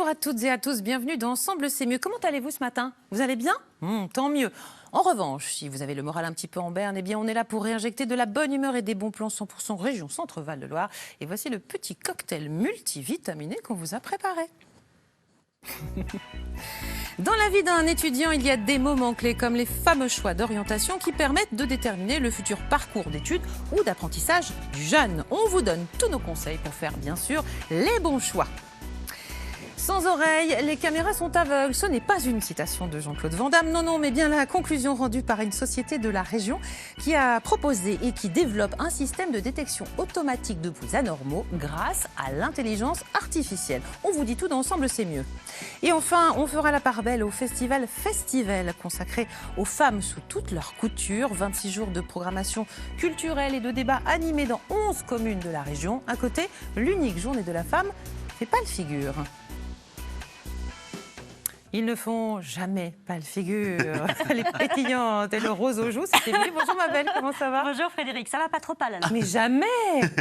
Bonjour à toutes et à tous, bienvenue dans Ensemble c'est mieux. Comment allez-vous ce matin? Vous allez bien? Tant mieux. En revanche, si vous avez le moral un petit peu en berne, eh bien on est là pour réinjecter de la bonne humeur et des bons plans 100% région Centre-Val de Loire. Et voici le petit cocktail multivitaminé qu'on vous a préparé. Dans la vie d'un étudiant, il y a des moments clés comme les fameux choix d'orientation qui permettent de déterminer le futur parcours d'études ou d'apprentissage du jeune. On vous donne tous nos conseils pour faire bien sûr les bons choix. Sans oreilles, les caméras sont aveugles. Ce n'est pas une citation de Jean-Claude Van Damme, non, mais bien la conclusion rendue par une société de la région qui a proposé et qui développe un système de détection automatique de bruits anormaux grâce à l'intelligence artificielle. On vous dit tout dans Ensemble, c'est mieux. Et enfin, on fera la part belle au festival Festival, consacré aux femmes sous toutes leurs coutures. 26 jours de programmation culturelle et de débats animés dans 11 communes de la région. À côté, l'unique journée de la femme fait pas le figure. Ils ne font jamais pas le figure. Les pétillantes et le rose aux joues, c'était lui. Bonjour ma belle, comment ça va? Bonjour Frédéric, ça va pas trop mal alors? Mais jamais.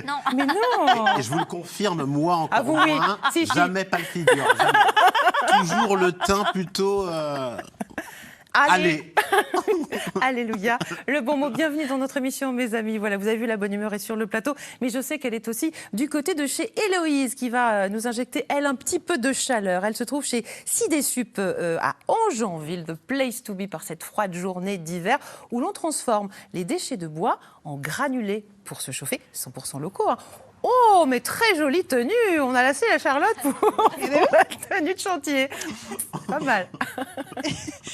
Non. Mais non. Et je vous le confirme, moi encore vous, moins, oui. jamais pas le figure. Jamais. Toujours le teint plutôt... Allez. Alléluia. Le bon mot. Bienvenue dans notre émission, mes amis. Voilà, vous avez vu, la bonne humeur est sur le plateau. Mais je sais qu'elle est aussi du côté de chez Héloïse, qui va nous injecter, elle, un petit peu de chaleur. Elle se trouve chez Cidésup à Angenville, the place to be par cette froide journée d'hiver, où l'on transforme les déchets de bois en granulés pour se chauffer, 100% locaux. Oh, mais très jolie tenue. On a lassé la Charlotte pour la tenue de chantier. Pas mal.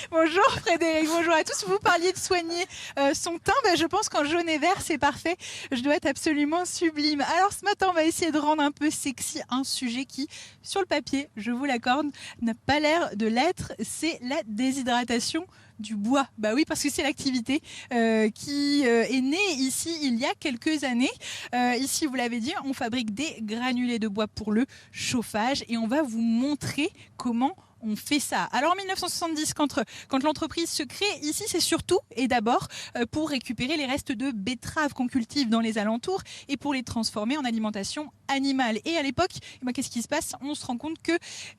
Bonjour Frédéric, bonjour à tous. Vous parliez de soigner son teint. Je pense qu'en jaune et vert, c'est parfait. Je dois être absolument sublime. Alors ce matin, on va essayer de rendre un peu sexy un sujet qui, sur le papier, je vous l'accorde, n'a pas l'air de l'être. C'est la déshydratation du bois. Bah oui, parce que c'est l'activité qui est née ici il y a quelques années. Ici, vous l'avez dit, on fabrique des granulés de bois pour le chauffage et on va vous montrer comment on fait ça. Alors en 1970, quand l'entreprise se crée, ici c'est surtout et d'abord pour récupérer les restes de betteraves qu'on cultive dans les alentours et pour les transformer en alimentation animale. Et à l'époque, qu'est-ce qui se passe? On se rend compte que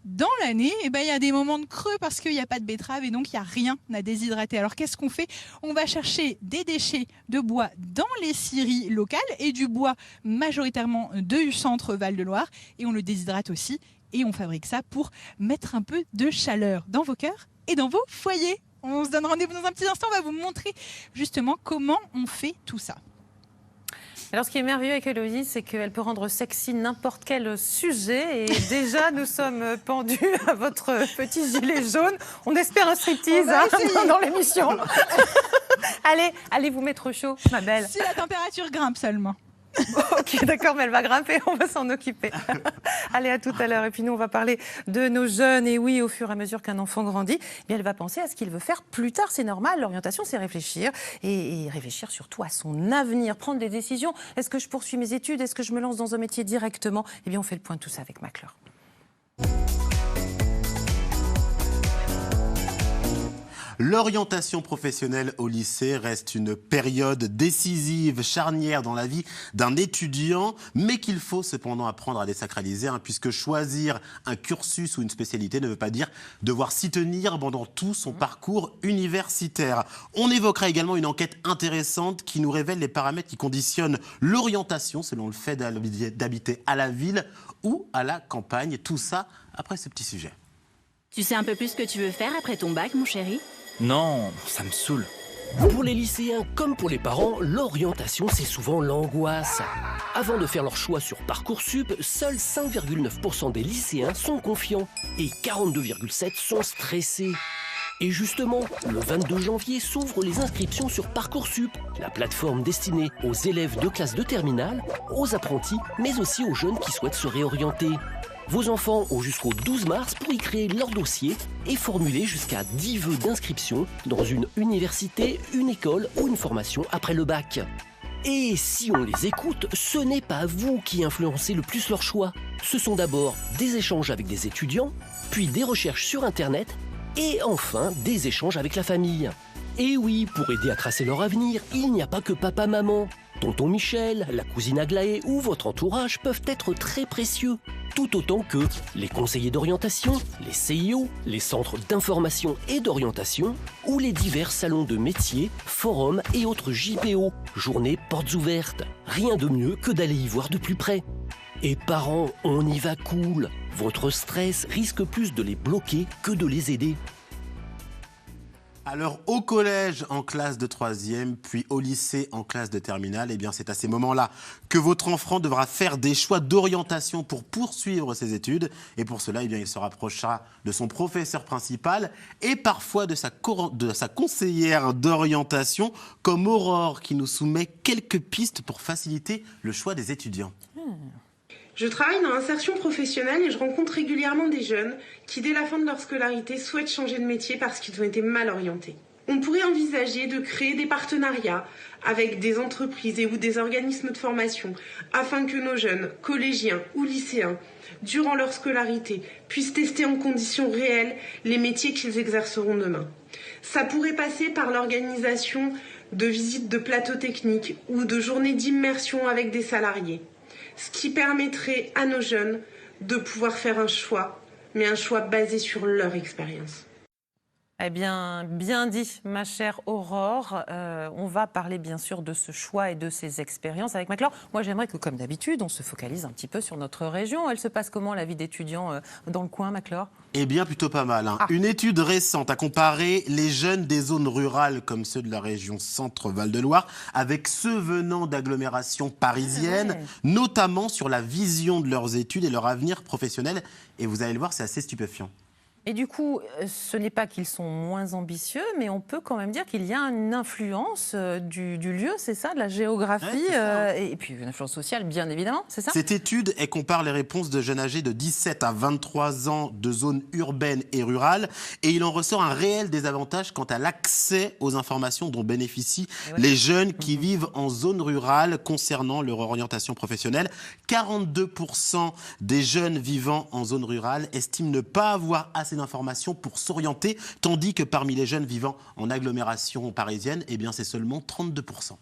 dans l'année, il y a des moments de creux parce qu'il n'y a pas de betteraves et donc il n'y a rien à déshydrater. Alors qu'est-ce qu'on fait? On va chercher des déchets de bois dans les scieries locales et du bois majoritairement du centre Val de Loire et on le déshydrate aussi. Et on fabrique ça pour mettre un peu de chaleur dans vos cœurs et dans vos foyers. On se donne rendez-vous dans un petit instant. On va vous montrer justement comment on fait tout ça. Alors, ce qui est merveilleux avec Héloïse, c'est qu'elle peut rendre sexy n'importe quel sujet. Et déjà, nous sommes pendus à votre petit gilet jaune. On espère un striptease dans l'émission. allez vous mettre chaud, ma belle. Si la température grimpe seulement. Ok, d'accord, mais elle va grimper, on va s'en occuper. Allez, à tout à l'heure. Et puis nous, on va parler de nos jeunes. Et oui, au fur et à mesure qu'un enfant grandit, elle va penser à ce qu'il veut faire plus tard. C'est normal, l'orientation, c'est réfléchir. Et réfléchir surtout à son avenir, prendre des décisions. Est-ce que je poursuis mes études? Est-ce que je me lance dans un métier directement? On fait le point de tout ça avec Macleur. L'orientation professionnelle au lycée reste une période décisive, charnière dans la vie d'un étudiant, mais qu'il faut cependant apprendre à désacraliser, puisque choisir un cursus ou une spécialité ne veut pas dire devoir s'y tenir pendant tout son parcours universitaire. On évoquera également une enquête intéressante qui nous révèle les paramètres qui conditionnent l'orientation selon le fait d'habiter à la ville ou à la campagne. Tout ça après ce petit sujet. Tu sais un peu plus ce que tu veux faire après ton bac, mon chéri? Non, ça me saoule. Pour les lycéens comme pour les parents, l'orientation c'est souvent l'angoisse. Avant de faire leur choix sur Parcoursup, seuls 5,9% des lycéens sont confiants et 42,7% sont stressés. Et justement, le 22 janvier s'ouvrent les inscriptions sur Parcoursup, la plateforme destinée aux élèves de classe de terminale, aux apprentis, mais aussi aux jeunes qui souhaitent se réorienter. Vos enfants ont jusqu'au 12 mars pour y créer leur dossier et formuler jusqu'à 10 vœux d'inscription dans une université, une école ou une formation après le bac. Et si on les écoute, ce n'est pas vous qui influencez le plus leur choix. Ce sont d'abord des échanges avec des étudiants, puis des recherches sur Internet et enfin des échanges avec la famille. Et oui, pour aider à tracer leur avenir, il n'y a pas que papa-maman. Tonton Michel, la cousine Aglaé ou votre entourage peuvent être très précieux. tout autant que les conseillers d'orientation, les CIO, les centres d'information et d'orientation, ou les divers salons de métiers, forums et autres JPO, journées portes ouvertes. Rien de mieux que d'aller y voir de plus près. Et parents, on y va cool. Votre stress risque plus de les bloquer que de les aider. Alors au collège en classe de 3e, puis au lycée en classe de terminale, eh bien c'est à ces moments-là que votre enfant devra faire des choix d'orientation pour poursuivre ses études. Et pour cela, eh bien, il se rapprochera de son professeur principal et parfois de sa conseillère d'orientation, comme Aurore, qui nous soumet quelques pistes pour faciliter le choix des étudiants. Je travaille dans l'insertion professionnelle et je rencontre régulièrement des jeunes qui, dès la fin de leur scolarité, souhaitent changer de métier parce qu'ils ont été mal orientés. On pourrait envisager de créer des partenariats avec des entreprises et ou des organismes de formation afin que nos jeunes, collégiens ou lycéens, durant leur scolarité, puissent tester en conditions réelles les métiers qu'ils exerceront demain. Ça pourrait passer par l'organisation de visites de plateaux techniques ou de journées d'immersion avec des salariés. Ce qui permettrait à nos jeunes de pouvoir faire un choix, mais un choix basé sur leur expérience. Eh bien, bien dit, ma chère Aurore. On va parler bien sûr de ce choix et de ses expériences avec Maclor. Moi, j'aimerais que, comme d'habitude, on se focalise un petit peu sur notre région. Elle se passe comment, la vie d'étudiant dans le coin, Maclor ? Eh bien, plutôt pas mal. Une étude récente a comparé les jeunes des zones rurales, comme ceux de la région Centre-Val-de-Loire, avec ceux venant d'agglomérations parisiennes, notamment sur la vision de leurs études et leur avenir professionnel. Et vous allez le voir, c'est assez stupéfiant. Et du coup, ce n'est pas qu'ils sont moins ambitieux, mais on peut quand même dire qu'il y a une influence du lieu, c'est ça, de la géographie, et puis une influence sociale, bien évidemment, c'est ça ? Cette étude, elle compare les réponses de jeunes âgés de 17 à 23 ans de zones urbaines et rurales, et il en ressort un réel désavantage quant à l'accès aux informations dont bénéficient les jeunes qui vivent en zone rurale concernant leur orientation professionnelle. 42% des jeunes vivant en zone rurale estiment ne pas avoir assez d'informations pour s'orienter, tandis que parmi les jeunes vivant en agglomération parisienne, eh bien c'est seulement 32%.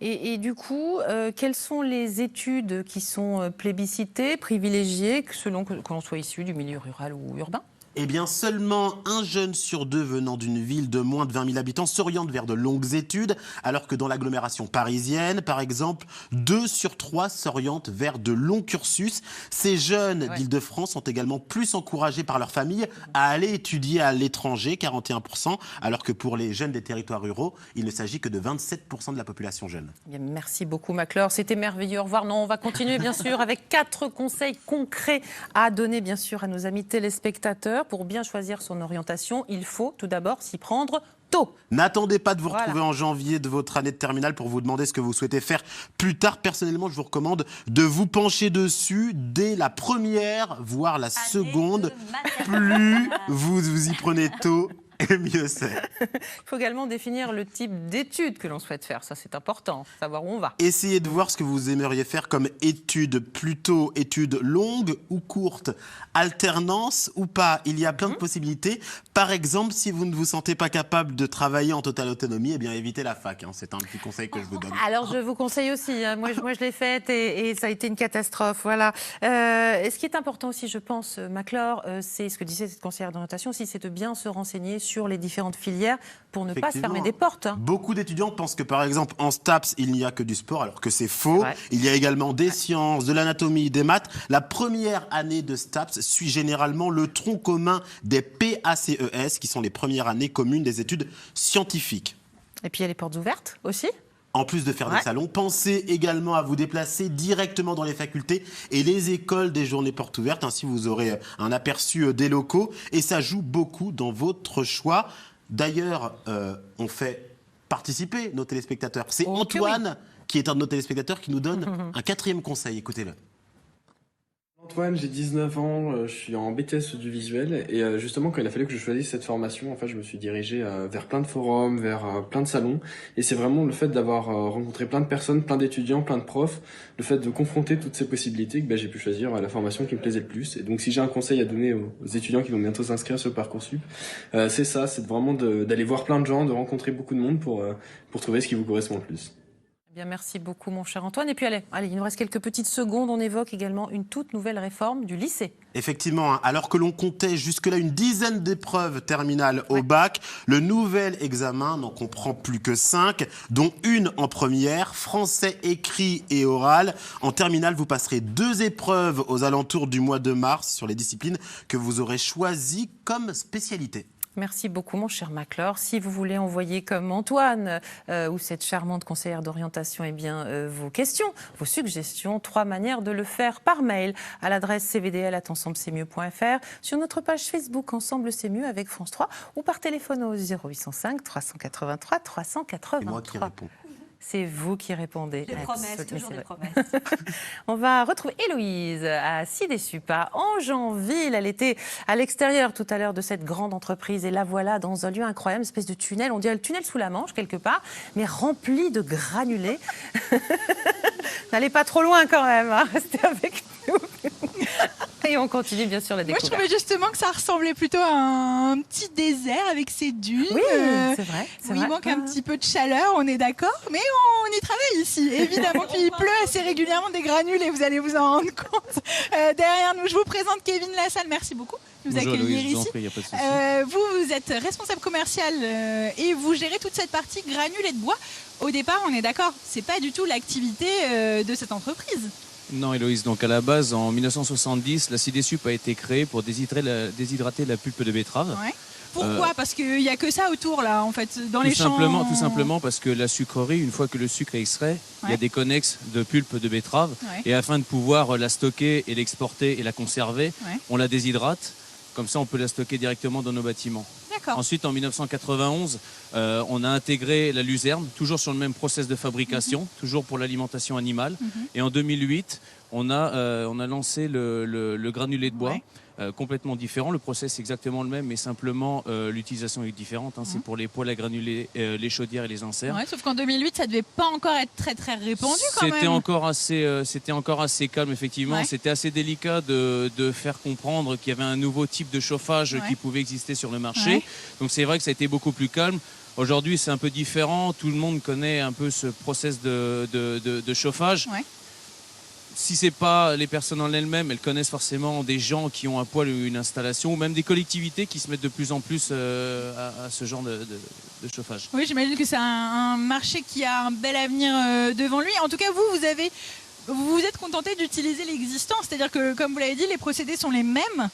Et du coup, quelles sont les études qui sont plébiscitées, privilégiées, selon que l'on soit issu du milieu rural ou urbain ? Eh bien, seulement un jeune sur deux venant d'une ville de moins de 20 000 habitants s'oriente vers de longues études, alors que dans l'agglomération parisienne, par exemple, 2 sur 3 s'orientent vers de longs cursus. Ces jeunes d'Île-de-France sont également plus encouragés par leur famille à aller étudier à l'étranger, 41%, alors que pour les jeunes des territoires ruraux, il ne s'agit que de 27% de la population jeune. Bien, merci beaucoup, Maclor. C'était merveilleux. Au revoir. Non, on va continuer, bien sûr, avec 4 conseils concrets à donner, bien sûr, à nos amis téléspectateurs. Pour bien choisir son orientation, il faut tout d'abord s'y prendre tôt. N'attendez pas de vous retrouver en janvier de votre année de terminale pour vous demander ce que vous souhaitez faire plus tard. Personnellement, je vous recommande de vous pencher dessus dès la première, voire la seconde. Plus vous y prenez tôt, et mieux c'est. Il faut également définir le type d'études que l'on souhaite faire. Ça, c'est important, savoir où on va. Essayez de voir ce que vous aimeriez faire comme études, plutôt études longues ou courtes, alternance ou pas. Il y a plein de possibilités. Par exemple, si vous ne vous sentez pas capable de travailler en totale autonomie, eh bien évitez la fac. C'est un petit conseil que je vous donne. Alors, je vous conseille aussi. Moi, je l'ai faite et ça a été une catastrophe. Voilà. Ce qui est important aussi, je pense, Maclor, c'est ce que disait cette conseillère d'orientation, c'est de bien se renseigner sur les différentes filières pour ne pas se fermer des portes. Beaucoup d'étudiants pensent que, par exemple, en STAPS, il n'y a que du sport, alors que c'est faux. Il y a également des sciences, de l'anatomie, des maths. La première année de STAPS suit généralement le tronc commun des PACES, qui sont les premières années communes des études scientifiques. Et puis, il y a les portes ouvertes aussi. En plus de faire des salons, pensez également à vous déplacer directement dans les facultés et les écoles des journées portes ouvertes. Ainsi, vous aurez un aperçu des locaux et ça joue beaucoup dans votre choix. D'ailleurs, on fait participer nos téléspectateurs. C'est Antoine, qui est un de nos téléspectateurs, qui nous donne un 4e conseil. Écoutez-le. Antoine, j'ai 19 ans, je suis en BTS du visuel et justement quand il a fallu que je choisisse cette formation, en fait je me suis dirigé vers plein de forums, vers plein de salons et c'est vraiment le fait d'avoir rencontré plein de personnes, plein d'étudiants, plein de profs, le fait de confronter toutes ces possibilités que j'ai pu choisir la formation qui me plaisait le plus. Et donc si j'ai un conseil à donner aux étudiants qui vont bientôt s'inscrire sur Parcoursup, c'est ça, c'est vraiment d'aller voir plein de gens, de rencontrer beaucoup de monde pour trouver ce qui vous correspond le plus. Bien, merci beaucoup, mon cher Antoine. Et puis, allez, il nous reste quelques petites secondes. On évoque également une toute nouvelle réforme du lycée. Effectivement, alors que l'on comptait jusque-là une dizaine d'épreuves terminales au bac, le nouvel examen n'en comprend plus que 5, dont une en première, français écrit et oral. En terminale, vous passerez 2 épreuves aux alentours du mois de mars sur les disciplines que vous aurez choisies comme spécialité. Merci beaucoup, mon cher Maclor. Si vous voulez envoyer comme Antoine ou cette charmante conseillère d'orientation vos questions, vos suggestions, 3 manières de le faire par mail à l'adresse cvdl@ensemblec'estmieux.fr, sur notre page Facebook Ensemble c'est mieux avec France 3 ou par téléphone au 0805 383 383. C'est moi qui réponds. C'est vous qui répondez. Les promesses, toujours des promesses. On va retrouver Héloïse à Cidésup, à Angenville. Elle était à l'extérieur tout à l'heure de cette grande entreprise et la voilà dans un lieu incroyable, une espèce de tunnel. On dirait le tunnel sous la Manche quelque part, mais rempli de granulés. N'allez pas trop loin quand même, hein. Restez avec nous. Et on continue bien sûr la découverte. Moi je trouvais justement que ça ressemblait plutôt à un petit désert avec ses dunes. Oui, c'est vrai. Où il manque un petit peu de chaleur, on est d'accord, mais on y travaille ici, évidemment. Puis il pleut assez régulièrement des granules et vous allez vous en rendre compte. Derrière nous, je vous présente Kevin Lassalle, merci beaucoup de nous accueillir ici. Vous êtes responsable commercial et vous gérez toute cette partie granulés de bois. Au départ, on est d'accord, c'est pas du tout l'activité de cette entreprise. Non, Héloïse, donc à la base, en 1970, la Cidésup a été créée pour déshydrater la pulpe de betterave. Ouais. Pourquoi Parce qu'il n'y a que ça autour, là, en fait, dans les champs. Tout simplement parce que la sucrerie, une fois que le sucre est extrait, il y a des connexes de pulpe de betterave. Ouais. Et afin de pouvoir la stocker et l'exporter et la conserver, on la déshydrate. Comme ça, on peut la stocker directement dans nos bâtiments. Ensuite, en 1991, on a intégré la luzerne, toujours sur le même process de fabrication, toujours pour l'alimentation animale. Et en 2008, on a lancé le granulé de bois. Complètement différent, le process est exactement le même, mais simplement l'utilisation est différente. C'est pour les poêles à granulés, les chaudières et les inserts. Ouais, sauf qu'en 2008, ça devait pas encore être très très répandu quand même. C'était encore assez calme, effectivement. Ouais. C'était assez délicat de faire comprendre qu'il y avait un nouveau type de chauffage qui pouvait exister sur le marché. Ouais. Donc c'est vrai que ça a été beaucoup plus calme. Aujourd'hui, c'est un peu différent. Tout le monde connaît un peu ce process de chauffage. Ouais. Si ce n'est pas les personnes en elles-mêmes, elles connaissent forcément des gens qui ont un poêle ou une installation, ou même des collectivités qui se mettent de plus en plus à ce genre de chauffage. Oui, j'imagine que c'est un marché qui a un bel avenir devant lui. En tout cas, vous vous êtes contenté d'utiliser l'existant, c'est-à-dire que, comme vous l'avez dit, les procédés sont les mêmes.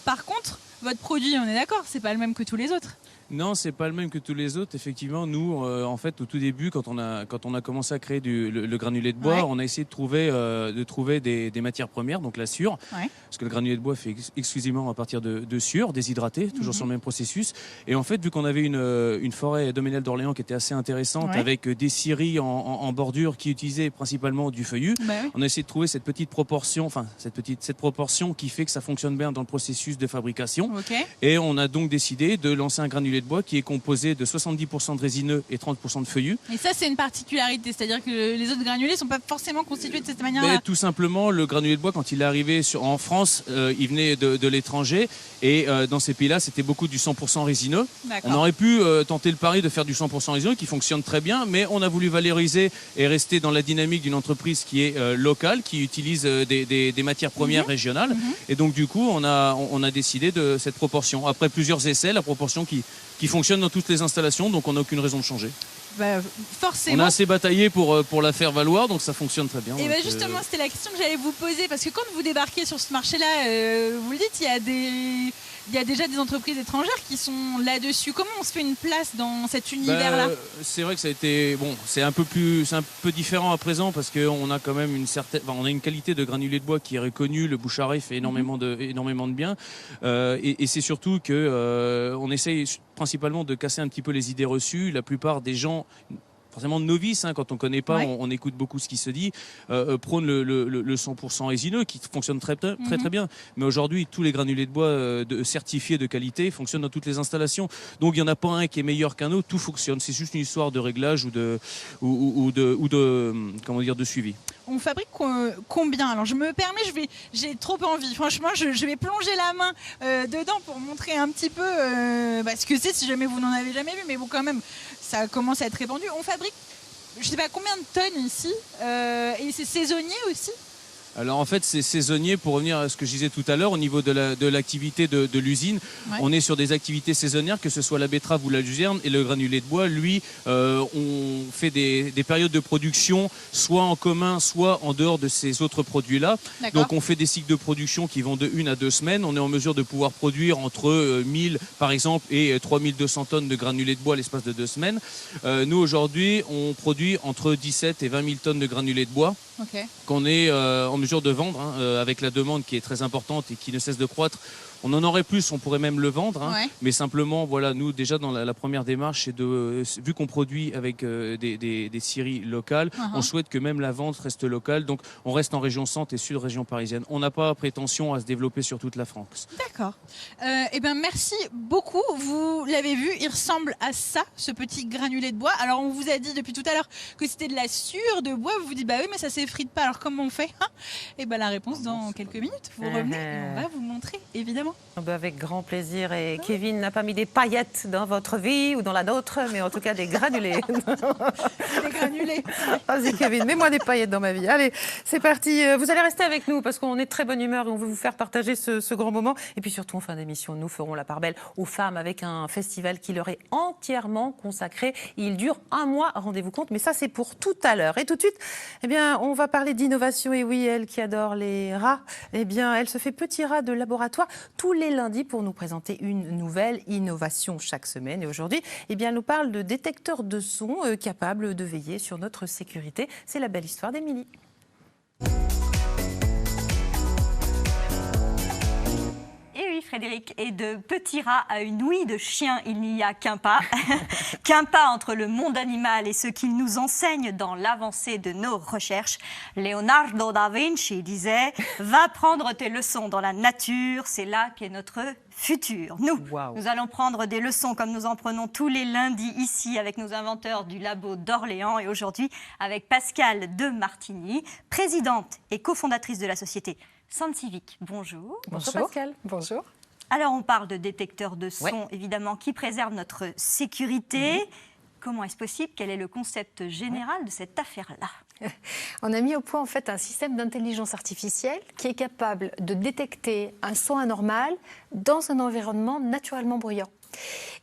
Par contre, votre produit, on est d'accord, c'est pas le même que tous les autres. Non, c'est pas le même que tous les autres. Effectivement, nous, en fait, au tout début, quand on a commencé à créer le granulé de bois, on a essayé de trouver des matières premières, donc la sure, parce que le granulé de bois fait exclusivement à partir de sure, déshydratée, toujours sur le même processus. Et en fait, vu qu'on avait une forêt domaniale d'Orléans qui était assez intéressante, avec des scieries en bordure qui utilisaient principalement du feuillu, on a essayé de trouver cette petite proportion, cette proportion qui fait que ça fonctionne bien dans le processus de fabrication. Et on a donc décidé de lancer un granulé de bois qui est composé de 70% de résineux et 30% de feuillus. Et ça, c'est une particularité, c'est-à-dire que les autres granulés ne sont pas forcément constitués de cette manière-là. Tout simplement, le granulé de bois, quand il est arrivé en France, il venait de l'étranger et dans ces pays-là, c'était beaucoup du 100% résineux. On aurait pu tenter le pari de faire du 100% résineux qui fonctionne très bien, mais on a voulu valoriser et rester dans la dynamique d'une entreprise qui est locale, qui utilise des matières premières régionales. Et donc, du coup, on a décidé de cette proportion. Après plusieurs essais, la proportion qui fonctionne dans toutes les installations, donc on n'a aucune raison de changer. Forcément. On a assez bataillé pour la faire valoir, donc ça fonctionne très bien. Et justement, c'était la question que j'allais vous poser, parce que quand vous débarquez sur ce marché-là, vous le dites, il y a déjà des entreprises étrangères qui sont là-dessus. Comment on se fait une place dans cet univers-là ? C'est vrai que ça a été c'est un peu différent à présent parce qu'on a quand même on a une qualité de granulé de bois qui est reconnue. Le Boucharet fait énormément de bien, et c'est surtout que on essaye principalement de casser un petit peu les idées reçues. La plupart des gens, forcément novices, quand on ne connaît pas, on écoute beaucoup ce qui se dit, prône le 100% résineux qui fonctionne très bien. Mais aujourd'hui, tous les granulés de bois certifiés de qualité fonctionnent dans toutes les installations. Donc il n'y en a pas un qui est meilleur qu'un autre, tout fonctionne. C'est juste une histoire de réglage ou de suivi. On fabrique combien ? Alors je me permets, j'ai trop envie. Franchement, je vais plonger la main dedans pour montrer un petit peu ce que c'est si jamais vous n'en avez jamais vu. Mais bon, quand même, ça commence à être répandu. On fabrique je sais pas combien de tonnes ici, et c'est saisonnier aussi. Alors en fait, c'est saisonnier. Pour revenir à ce que je disais tout à l'heure, au niveau de l'activité de l'usine, on est sur des activités saisonnières, que ce soit la betterave ou la luzerne. Et le granulé de bois, lui, on fait des périodes de production, soit en commun, soit en dehors de ces autres produits-là. Donc on fait des cycles de production qui vont de 1 à 2 semaines. On est en mesure de pouvoir produire entre 1000 par exemple et 3200 tonnes de granulés de bois à l'espace de 2 semaines. Nous aujourd'hui, on produit entre 17 et 20 000 tonnes de granulés de bois. Qu'on est en mesure de vendre, avec la demande qui est très importante et qui ne cesse de croître. On en aurait plus, on pourrait même le vendre, mais simplement, voilà, nous déjà dans la première démarche, c'est vu qu'on produit avec des scieries locales, on souhaite que même la vente reste locale, donc on reste en région centre et sud, région parisienne. On n'a pas prétention à se développer sur toute la France. D'accord. Eh bien, merci beaucoup. Vous l'avez vu, il ressemble à ça, ce petit granulé de bois. Alors, on vous a dit depuis tout à l'heure que c'était de la sciure de bois. Vous vous dites, bah oui, mais ça s'effrite pas. Alors, comment on fait? Eh bien, la réponse dans quelques minutes. Vous revenez et on va vous montrer, évidemment. Avec grand plaisir. Et Kevin n'a pas mis des paillettes dans votre vie ou dans la nôtre, mais en tout cas des granulés. Des granulés. Vas-y Kevin, mets-moi des paillettes dans ma vie. Allez, c'est parti. Vous allez rester avec nous parce qu'on est de très bonne humeur et on veut vous faire partager ce grand moment. Et puis surtout, en fin d'émission, nous ferons la part belle aux femmes avec un festival qui leur est entièrement consacré. Il dure 1 mois, rendez-vous compte, mais ça c'est pour tout à l'heure. Et tout de suite, eh bien, on va parler d'innovation. Et oui, elle qui adore les rats, eh bien, elle se fait petit rat de laboratoire tous les lundi pour nous présenter une nouvelle innovation chaque semaine. Et aujourd'hui, eh bien, elle nous parle de détecteurs de son capables de veiller sur notre sécurité. C'est la belle histoire d'Émilie. Et oui, Frédéric, et de petit rat à une ouïe de chien, il n'y a qu'un pas. Qu'un pas entre le monde animal et ce qu'il nous enseigne dans l'avancée de nos recherches. Leonardo da Vinci disait « Va prendre tes leçons dans la nature, c'est là qu'est notre futur. » Nous allons prendre des leçons comme nous en prenons tous les lundis ici avec nos inventeurs du labo d'Orléans et aujourd'hui avec Pascale de Martigny, présidente et cofondatrice de la société Scientifique. Bonjour. Bonjour Pascale. Bonjour. Alors on parle de détecteurs de son, évidemment, qui préservent notre sécurité. Comment est-ce possible? Quel est le concept général de cette affaire-là? On a mis au point en fait un système d'intelligence artificielle qui est capable de détecter un son anormal dans un environnement naturellement bruyant.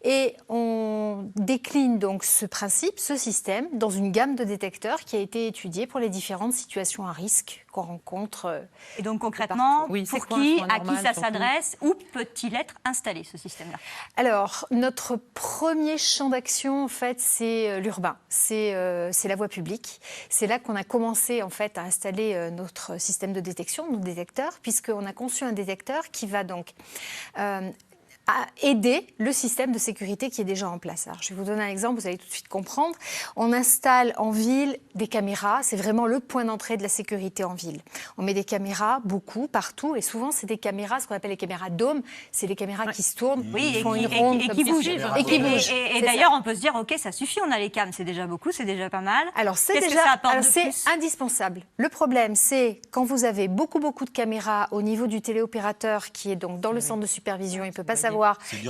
Et on décline donc ce principe, ce système, dans une gamme de détecteurs qui a été étudiée pour les différentes situations à risque qu'on rencontre. Et donc concrètement, pour qui, à qui ça s'adresse, où peut-il être installé ce système-là? Alors, notre premier champ d'action, en fait, c'est l'urbain, c'est la voie publique. C'est là qu'on a commencé en fait à installer notre système de détection, nos détecteurs, puisqu'on a conçu un détecteur qui va donc à aider le système de sécurité qui est déjà en place. Alors, je vais vous donner un exemple, vous allez tout de suite comprendre. On installe en ville des caméras, c'est vraiment le point d'entrée de la sécurité en ville. On met des caméras, beaucoup, partout, et souvent c'est des caméras, ce qu'on appelle les caméras dômes, c'est les caméras qui se tournent, qui font une ronde et qui bougent. Et d'ailleurs, on peut se dire, ok, ça suffit, on a les cams, c'est déjà beaucoup, c'est déjà pas mal. Alors, c'est indispensable. Le problème, c'est quand vous avez beaucoup de caméras au niveau du téléopérateur qui est donc dans le centre de supervision, il ne peut pas savoir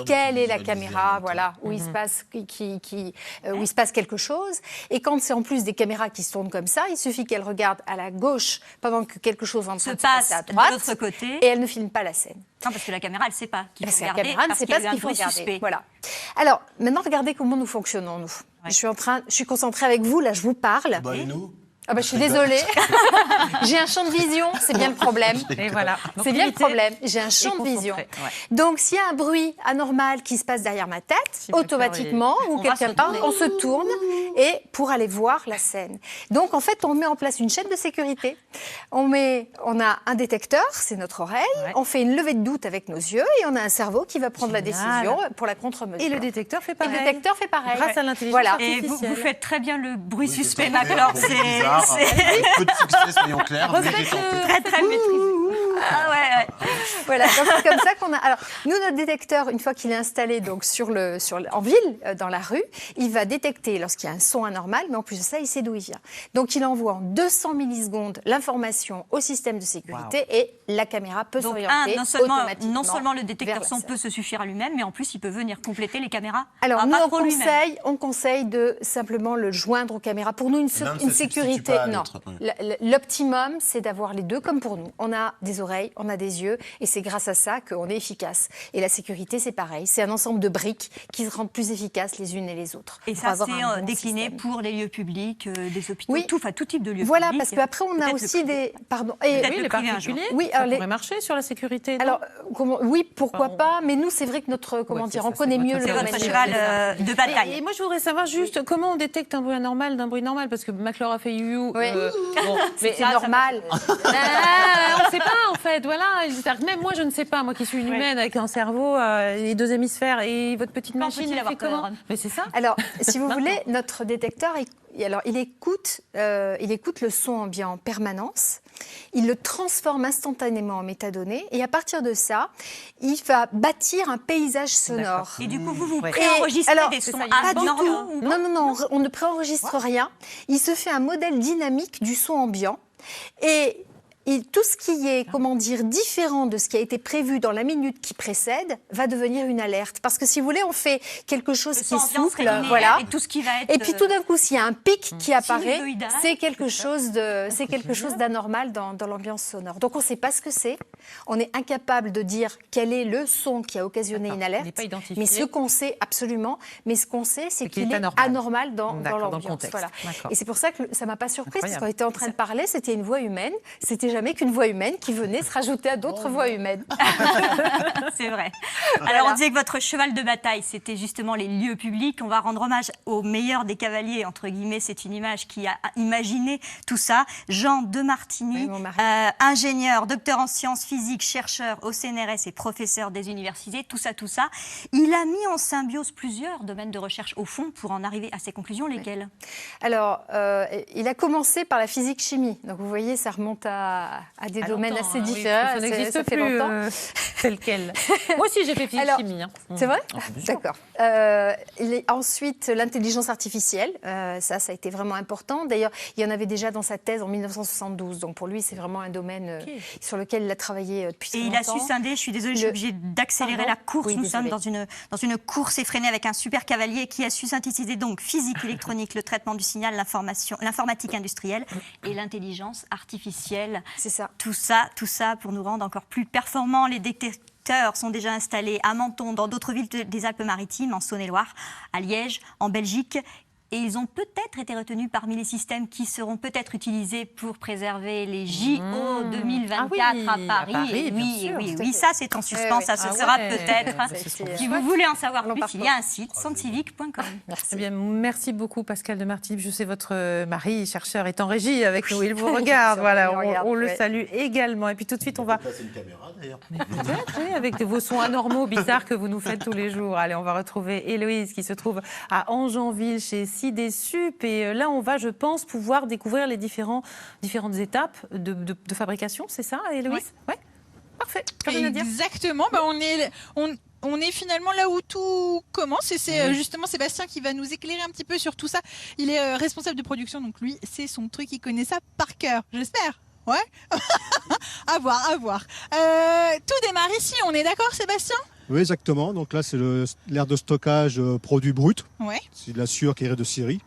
quelle est la caméra, voilà, où il se passe où il se passe quelque chose. Et quand c'est en plus des caméras qui se tournent comme ça, il suffit qu'elle regarde à la gauche pendant que quelque chose va en train de se passer à droite, de l'autre côté, et elle ne filme pas la scène. Non, parce que la caméra, elle ne sait pas qu'il faut regarder. La caméra ne sait pas ce qu'il faut regarder. Voilà. Alors, maintenant, regardez comment nous fonctionnons, nous. Ouais. Je suis concentrée avec vous, là, je vous parle. Bah, et nous ? Ah bah, je suis désolée. J'ai un champ de vision, c'est bien le problème. Et voilà. C'est bien le problème. J'ai un champ de vision. Ouais. Donc, s'il y a un bruit anormal qui se passe derrière ma tête, automatiquement, ou quelque part, on se tourne et pour aller voir la scène. Donc, en fait, on met en place une chaîne de sécurité. On a un détecteur, c'est notre oreille. Ouais. On fait une levée de doute avec nos yeux et on a un cerveau qui va prendre la décision pour la contre-mesure. Et le détecteur fait pareil. Grâce à l'intelligence artificielle. Et vous faites très bien le bruit suspect, Maclor. Peu de succès, soyons clairs. Très maîtrisé. Ah ouais. Voilà, donc c'est comme ça qu'on a. Alors, nous, notre détecteur, une fois qu'il est installé donc en ville, dans la rue, il va détecter lorsqu'il y a un son anormal, mais en plus de ça, il sait d'où il vient. Donc, il envoie en 200 millisecondes l'information au système de sécurité et la caméra peut s'orienter automatiquement. Non seulement le détecteur son peut se suffire à lui-même, mais en plus, il peut venir compléter les caméras. Alors, nous, on conseille de simplement le joindre aux caméras. Pour nous, une sécurité, non. L'optimum, c'est d'avoir les deux comme pour nous. On a des oreilles, on a des yeux, et c'est grâce à ça qu'on est efficace. Et la sécurité, c'est pareil. C'est un ensemble de briques qui se rendent plus efficaces les unes et les autres. Et ça, c'est décliné pour les lieux publics, des hôpitaux, tout type de lieux publics. Voilà, parce qu'après, on a aussi des... Pardon. Les particuliers, ça pourrait marcher sur la sécurité, non? Alors, oui, pourquoi pas, mais nous, c'est vrai que on connaît mieux le domaine. C'est votre cheval de bataille. Et moi, je voudrais savoir juste comment on détecte un bruit anormal d'un bruit normal, parce que McLaure a fait you. C'est normal. On ne sait pas, en fait. Voilà. Même moi, je ne sais pas. Moi qui suis une humaine avec un cerveau, les deux hémisphères, et votre petite machine, elle fait comment? Mais c'est ça. Alors, si vous voulez, notre détecteur, il écoute le son ambiant en permanence. Il le transforme instantanément en métadonnées et à partir de ça, il va bâtir un paysage sonore. Et du coup, vous préenregistrez des sons anormaux? Non, on ne préenregistre rien. Il se fait un modèle dynamique du son ambiant et tout ce qui est, différent de ce qui a été prévu dans la minute qui précède va devenir une alerte. Parce que si vous voulez, on fait quelque chose qui est souple, voilà. Et tout ce qui va être. Et puis tout d'un coup, s'il y a un pic qui apparaît, c'est quelque chose d'anormal dans l'ambiance sonore. Donc on ne sait pas ce que c'est. On est incapable de dire quel est le son qui a occasionné une alerte. Mais ce qu'on sait absolument, c'est qu'il est anormal dans l'ambiance. Voilà. Et c'est pour ça que ça m'a pas surprise parce qu'on était en train de parler, c'était une voix humaine. C'était jamais qu'une voix humaine qui venait se rajouter à d'autres voix humaines. C'est vrai. Alors, on disait que votre cheval de bataille, c'était justement les lieux publics. On va rendre hommage au meilleur des cavaliers, entre guillemets. C'est une image qui a imaginé tout ça. Jean Demartini, ingénieur, docteur en sciences physiques, chercheur au CNRS et professeur des universités. Tout ça. Il a mis en symbiose plusieurs domaines de recherche, au fond, pour en arriver à ces conclusions. Lesquelles? Alors, il a commencé par la physique-chimie. Donc, vous voyez, ça remonte à des domaines assez différents. Ça n'existe plus tel quel. Moi aussi, j'ai fait physique-chimie. C'est vrai? D'accord. Ensuite, l'intelligence artificielle. Ça a été vraiment important. D'ailleurs, il y en avait déjà dans sa thèse en 1972. Donc, pour lui, c'est vraiment un domaine sur lequel il a travaillé depuis très longtemps. Et il a su scinder, je suis désolée, je suis obligée d'accélérer la course. Nous sommes dans une course effrénée avec un super cavalier qui a su synthétiser donc physique électronique, le traitement du signal, l'informatique industrielle et l'intelligence artificielle. C'est ça. Tout ça pour nous rendre encore plus performants. Les détecteurs sont déjà installés à Menton, dans d'autres villes des Alpes-Maritimes, en Saône-et-Loire, à Liège, en Belgique. Et ils ont peut-être été retenus parmi les systèmes qui seront peut-être utilisés pour préserver les JO 2024 à Paris. Oui, ça c'est en suspens, ça se sera peut-être. Si vous voulez en savoir plus, il y a un site, scientifique.com. Merci beaucoup Pascal Demartini. Je sais votre mari, chercheur, est en régie avec nous. Il vous regarde. Voilà, on le salue également. Et puis tout de suite, on va... passer une caméra d'ailleurs. Peut-être, oui, avec vos sons anormaux, bizarres que vous nous faites tous les jours. Allez, on va retrouver Héloïse qui se trouve à Angenville chez Sidésup. Et là, on va, je pense, pouvoir découvrir les différentes étapes de fabrication. C'est ça, Héloïse? Oui. Parfait. Exactement. On est finalement là où tout commence et c'est justement Sébastien qui va nous éclairer un petit peu sur tout ça. Il est responsable de production, donc lui, c'est son truc, il connaît ça par cœur, j'espère. Ouais. À voir. Tout démarre ici, on est d'accord Sébastien? Oui, exactement. Donc là, c'est l'aire de stockage produit brut. Ouais. C'est de la sueur qui est de scierie.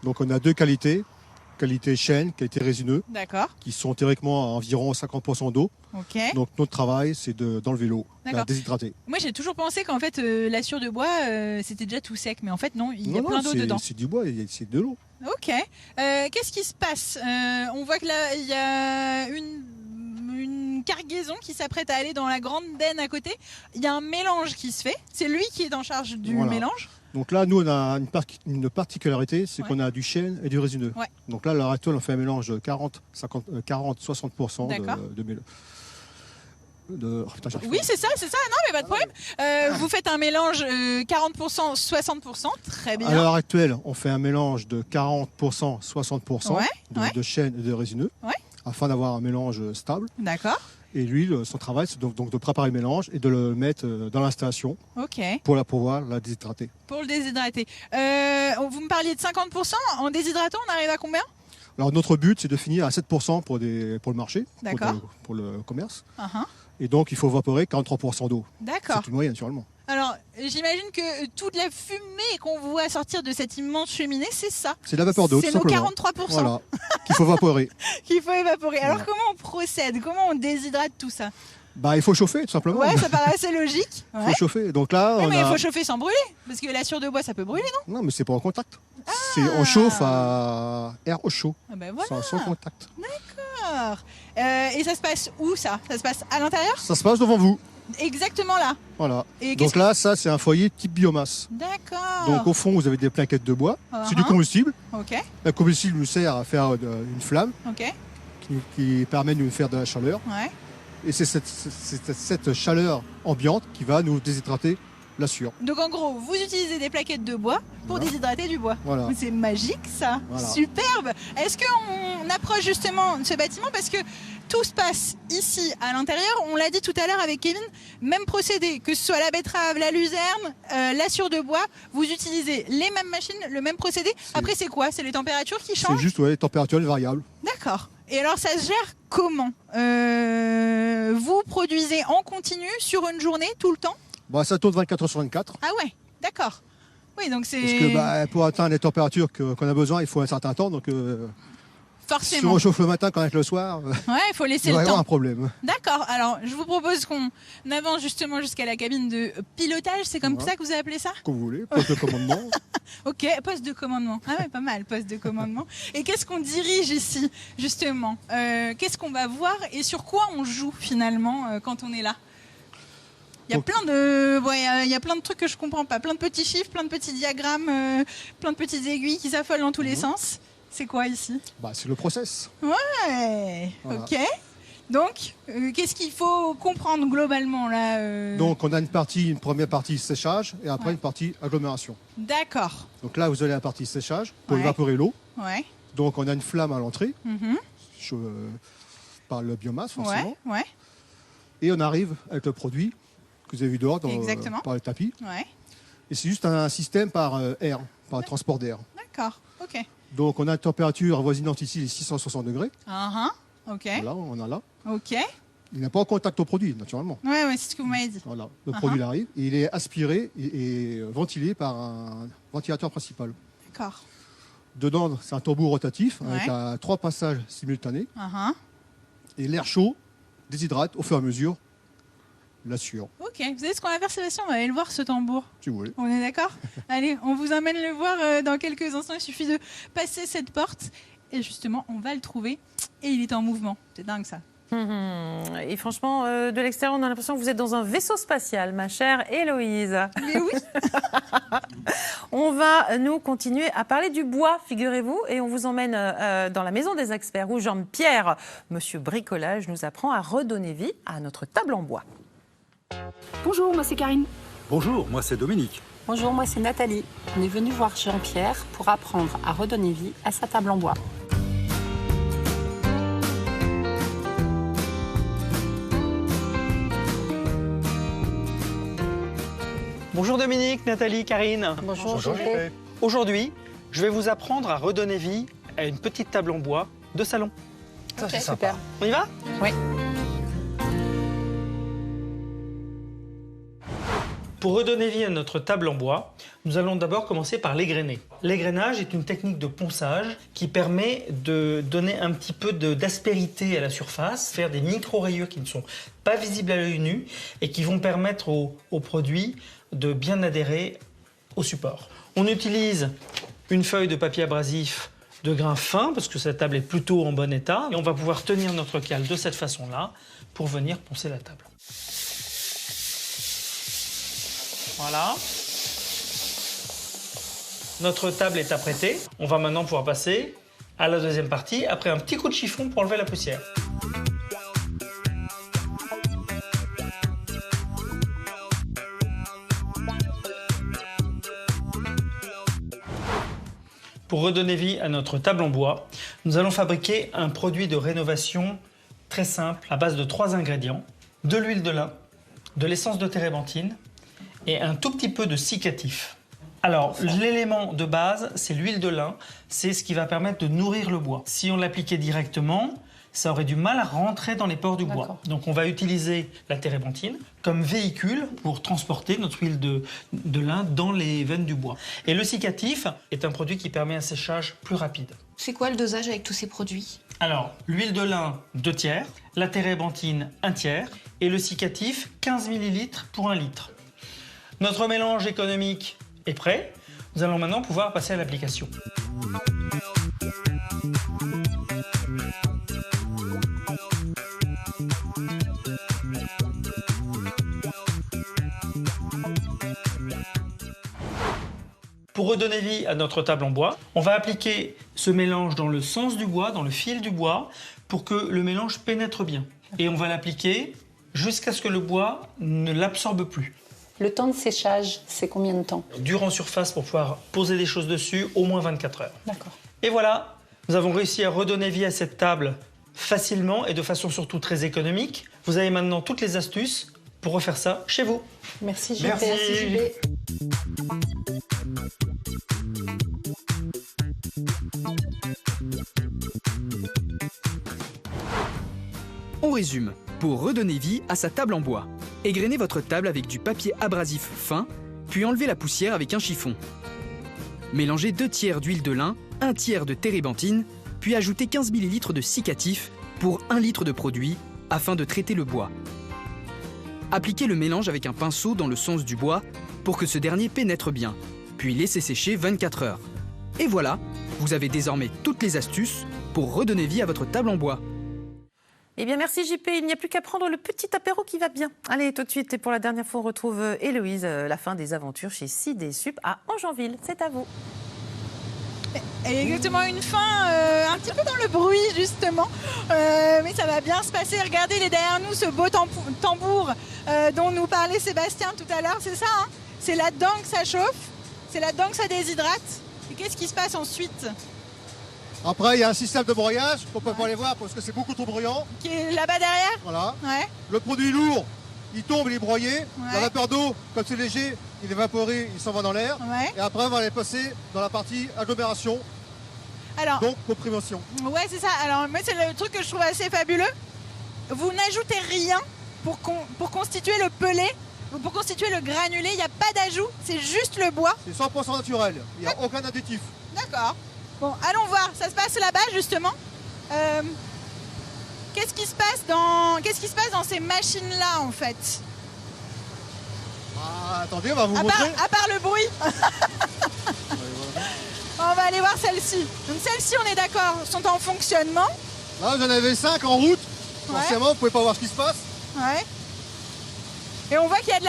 Donc on a deux qualités. Qualité chêne, qualité résineux. D'accord. Qui sont théoriquement à environ 50% d'eau. Ok. Donc notre travail, c'est d'enlever l'eau, la déshydrater. Moi, j'ai toujours pensé qu'en fait, la sueur de bois, c'était déjà tout sec. Mais en fait, non, il y a plein d'eau dedans. C'est du bois, c'est de l'eau. Ok. Qu'est-ce qui se passe? On voit que là, il y a une cargaison qui s'apprête à aller dans la grande benne à côté. Il y a un mélange qui se fait. C'est lui qui est en charge du mélange. Donc là, nous, on a une particularité, c'est qu'on a du chêne et du résineux. Ouais. Donc là, à l'heure actuelle, on fait un mélange de 40-60% de mélange. Oui, c'est ça, non mais pas de problème. Vous faites un mélange 40%, 60%, très bien. À l'heure actuelle, on fait un mélange de 40%, 60% de chêne et de résineux, afin d'avoir un mélange stable. D'accord. Et l'huile, son travail, c'est donc de préparer le mélange et de le mettre dans l'installation pour pouvoir la déshydrater. Pour le déshydrater. Vous me parliez de 50%. En déshydratant, on arrive à combien? Alors notre but, c'est de finir à 7% pour le marché, pour le commerce. Et donc, il faut évaporer 43% d'eau. D'accord. C'est une moyenne, naturellement. Alors, j'imagine que toute la fumée qu'on voit sortir de cette immense cheminée, c'est ça. C'est la vapeur d'eau, tout simplement. C'est nos 43%. Voilà, qu'il faut évaporer. Qu'il faut évaporer. Alors, comment on procède? Comment on déshydrate tout ça? Il faut chauffer, tout simplement. Ouais, ça paraît assez logique. Il faut chauffer. Donc là, mais il faut chauffer sans brûler. Parce que la lassure de bois, ça peut brûler, non? Non, mais c'est pas en contact. On chauffe à air au chaud. Voilà. Sans contact. D'accord. Et ça se passe où, ça? Ça se passe à l'intérieur? Ça se passe devant vous. Exactement là. Voilà. Donc là, ça, c'est un foyer type biomasse. D'accord. Donc au fond, vous avez des plaquettes de bois. C'est du combustible. Le combustible nous sert à faire une flamme qui permet de nous faire de la chaleur. Et c'est cette chaleur ambiante qui va nous déshydrater la sueur. Donc en gros, vous utilisez des plaquettes de bois pour déshydrater du bois. Voilà. C'est magique ça, superbe. Est-ce qu'on approche justement de ce bâtiment parce que tout se passe ici à l'intérieur? On l'a dit tout à l'heure avec Kevin, même procédé, que ce soit la betterave, la luzerne, la sciure de bois, vous utilisez les mêmes machines, le même procédé. Après c'est quoi? C'est les températures qui changent? C'est juste les températures variables. D'accord. Et alors ça se gère comment? Vous produisez en continu sur une journée, tout le temps? Ça tourne 24 heures sur 24. Ah ouais, d'accord. Oui, donc c'est... Parce que pour atteindre les températures qu'on a besoin, il faut un certain temps. Donc forcément. Si on chauffe le matin quand on est le soir, il faut laisser il va le y avoir temps. un problème. D'accord. Alors, je vous propose qu'on avance justement jusqu'à la cabine de pilotage. C'est comme ça que vous appelez ça? Comme vous voulez, poste de commandement. Ok, poste de commandement. Ah ouais, pas mal, poste de commandement. Et qu'est-ce qu'on dirige ici, justement? Qu'est-ce qu'on va voir et sur quoi on joue finalement quand on est là? Il y a plein de trucs que je comprends pas, plein de petits chiffres, plein de petits diagrammes, plein de petites aiguilles qui s'affolent dans tous les sens. C'est quoi ici? C'est le process. Ouais, voilà. Ok. Donc, qu'est-ce qu'il faut comprendre globalement là Donc, on a une première partie séchage et après une partie agglomération. D'accord. Donc là, vous avez la partie séchage pour évaporer l'eau. Ouais. Donc, on a une flamme à l'entrée par le biomasse, forcément. Ouais. Et on arrive avec le produit que vous avez vu dehors par le tapis. Ouais. Et c'est juste un système par air, par transport d'air. D'accord, ok. Donc on a une température avoisinante ici les 660 degrés. Ok. Voilà, on a là. Ok. Il n'est pas en contact au produit, naturellement. Ouais, c'est ce que vous m'avez dit. Voilà, le produit arrive et il est aspiré et ventilé par un ventilateur principal. D'accord. Dedans, c'est un tambour rotatif avec 3 passages simultanés. Et l'air chaud déshydrate au fur et à mesure la sueur. Ok, vous savez ce qu'on va faire, Sébastien? On va aller le voir, ce tambour. Si vous voulez. On est d'accord? Allez, on vous emmène le voir dans quelques instants. Il suffit de passer cette porte et justement, on va le trouver. Et il est en mouvement. C'est dingue ça. Et franchement, de l'extérieur, on a l'impression que vous êtes dans un vaisseau spatial, ma chère Héloïse. Mais oui. On va, nous, continuer à parler du bois, figurez-vous, et on vous emmène dans la maison des experts où Jean-Pierre, monsieur bricolage, nous apprend à redonner vie à notre table en bois. Bonjour, moi c'est Karine. Bonjour, moi c'est Dominique. Bonjour, moi c'est Nathalie. On est venu voir Jean-Pierre pour apprendre à redonner vie à sa table en bois. Bonjour Dominique, Nathalie, Karine. Bonjour. Aujourd'hui, je vais vous apprendre à redonner vie à une petite table en bois de salon. Ça, c'est super. On y va? Oui. Pour redonner vie à notre table en bois, nous allons d'abord commencer par l'égrainer. L'égrainage est une technique de ponçage qui permet de donner un petit peu d'aspérité à la surface, faire des micro-rayures qui ne sont pas visibles à l'œil nu et qui vont permettre au produit de bien adhérer au support. On utilise une feuille de papier abrasif de grain fin parce que cette table est plutôt en bon état et on va pouvoir tenir notre cale de cette façon-là pour venir poncer la table. Voilà. Notre table est apprêtée. On va maintenant pouvoir passer à la deuxième partie après un petit coup de chiffon pour enlever la poussière. Pour redonner vie à notre table en bois, nous allons fabriquer un produit de rénovation très simple à base de 3 ingrédients, de l'huile de lin, de l'essence de térébenthine et un tout petit peu de cicatif. Alors, l'élément de base, c'est l'huile de lin. C'est ce qui va permettre de nourrir le bois. Si on l'appliquait directement, ça aurait du mal à rentrer dans les pores du bois. Donc, on va utiliser la térébenthine comme véhicule pour transporter notre huile de lin dans les veines du bois. Et le cicatif est un produit qui permet un séchage plus rapide. C'est quoi le dosage avec tous ces produits? Alors, l'huile de lin, 2 tiers, la térébenthine, 1 tiers, et le cicatif, 15 ml pour 1 litre. Notre mélange économique est prêt. Nous allons maintenant pouvoir passer à l'application. Pour redonner vie à notre table en bois, on va appliquer ce mélange dans le sens du bois, dans le fil du bois, pour que le mélange pénètre bien. Et on va l'appliquer jusqu'à ce que le bois ne l'absorbe plus. Le temps de séchage, c'est combien de temps? Dur en surface pour pouvoir poser des choses dessus, au moins 24 heures. D'accord. Et voilà, nous avons réussi à redonner vie à cette table facilement et de façon surtout très économique. Vous avez maintenant toutes les astuces pour refaire ça chez vous. Merci JP. Merci JP. On résume. Pour redonner vie à sa table en bois, égrenez votre table avec du papier abrasif fin, puis enlevez la poussière avec un chiffon. Mélangez 2 tiers d'huile de lin, 1 tiers de térébenthine, puis ajoutez 15 ml de cicatif pour 1 litre de produit afin de traiter le bois. Appliquez le mélange avec un pinceau dans le sens du bois pour que ce dernier pénètre bien, puis laissez sécher 24 heures. Et voilà, vous avez désormais toutes les astuces pour redonner vie à votre table en bois. Eh bien, merci JP. Il n'y a plus qu'à prendre le petit apéro qui va bien. Allez, tout de suite, et pour la dernière fois, on retrouve Héloïse, la fin des aventures chez Cidesup à Angenville. C'est à vous. Elle est exactement une fin un petit peu dans le bruit, justement. Mais ça va bien se passer. Regardez, il est derrière nous ce beau tambour dont nous parlait Sébastien tout à l'heure. C'est ça, hein? C'est là-dedans que ça chauffe. C'est là-dedans que ça déshydrate. Et qu'est-ce qui se passe ensuite? Après, il y a un système de broyage qu'on ne peut pas aller voir parce que c'est beaucoup trop bruyant. Qui est là-bas derrière? Voilà. Ouais. Le produit lourd, il tombe, il est broyé. Ouais. La vapeur d'eau, comme c'est léger, il est évaporé, il s'en va dans l'air. Ouais. Et après, on va aller passer dans la partie agglomération. Alors, donc, comprimation. Ouais, c'est ça. Alors, moi, c'est le truc que je trouve assez fabuleux. Vous n'ajoutez rien pour constituer le pelé, pour constituer le granulé. Il n'y a pas d'ajout, c'est juste le bois. C'est 100% naturel. Il n'y a aucun additif. D'accord. Bon, allons voir. Ça se passe là-bas, justement. Qu'est-ce qui se passe dans ces machines-là, en fait? Attendez, on va vous montrer. À part le bruit. On va aller voir celle-ci. Donc celles-ci, on est d'accord, sont en fonctionnement. Là, vous en avez 5 en route. Forcément, vous ne pouvez pas voir ce qui se passe. Ouais. Et on voit qu'il y a de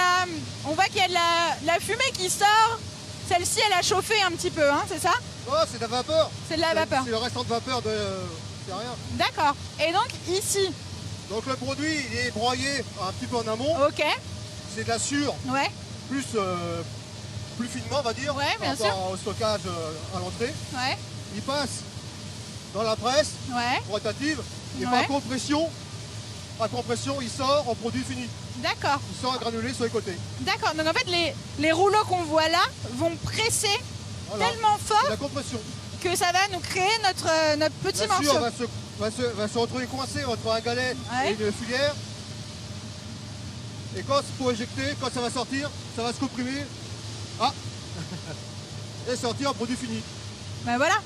la fumée qui sort. Celle-ci, elle a chauffé un petit peu, hein, c'est ça? Oh, c'est de la vapeur. C'est de la vapeur. C'est le restant de vapeur de... C'est rien. D'accord. Et donc, ici? Donc le produit, il est broyé un petit peu en amont. Ok. C'est de la sûre. Ouais. Plus finement, on va dire. Ouais, bien sûr. Par rapport au stockage à l'entrée. Ouais. Il passe dans la presse rotative. Et par compression, il sort en produit fini. D'accord. Il sort à granulé sur les côtés. D'accord. Donc en fait, les rouleaux qu'on voit là vont presser tellement fort la compression. Que ça va nous créer notre petit morceau. La sûre va se retrouver coincé entre un galet et une filière. Et quand pour éjecter, quand ça va sortir, ça va se comprimer. Et sortir en produit fini. Ben voilà.